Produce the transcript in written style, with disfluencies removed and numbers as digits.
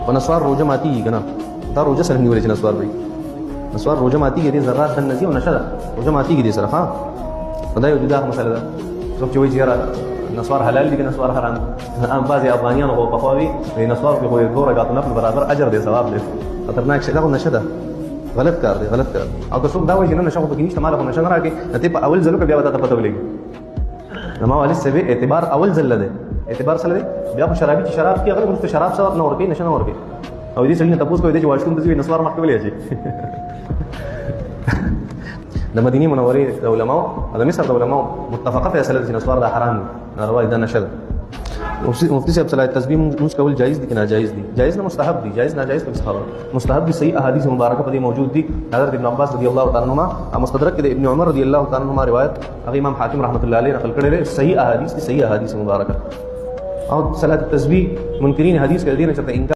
په نسوار روزه ماتیږي که نه دا روزه سره نیولې چې نسوار وي نسوار روزه ماتیږي دې ذرات دننه ځي او نشه ده روزه ماتیږي دې سره ښه نو دا یو جدا مسله ده څوک چې وایي چې یاره نسوار حلال دي که نسوار حرام دي عام بعضې افغانیان خو پخوا وي نسوار کې خو یې 2 رکعات نفل برابر اجر دی ثواب دی خطرناک شی دا خو نشه ده غلط کار دی غلط کار او که څوک دا وایي چې نه نشه خو پکې نشته ما له خو نشه نه راکړې نو ته په اول ځل کې بیا به تا ته پته ولګي زما والد صاحب اعتبار اول ځل دی اعتبار سره دی بیا خو شرابي چې شراب کې هغه وروسته شراب ثواب نه ورکوي نشه نه ورکوي او دې سړي نه تپوس کوي چې واشروم ته ځي نسوار مخکې ولې اچي د مدینه منورې د علماو د مصر د علماو متفقه فیصله ده چې نسوار دا حرام دي ناروا دي دا نشه ده مفتی صاحب صلاح تسبیح موږ کول جایز دي که ناجایز دي جایز نه مستحب دي جایز ناجایز په خبره مستحب دي صحیح احادیث مبارکه په دې موجود دي حضرت ابن عباس رضی الله تعالی عنهما او مستدرک د ابن عمر رضی الله تعالی عنهما روایت هغه امام حاکم رحمت الله علیه نقل کړی دی صحیح احادیث دي صحیح احادیث مبارکه او صلاة التسبیح منکرین حدیث کې دینه چې انکار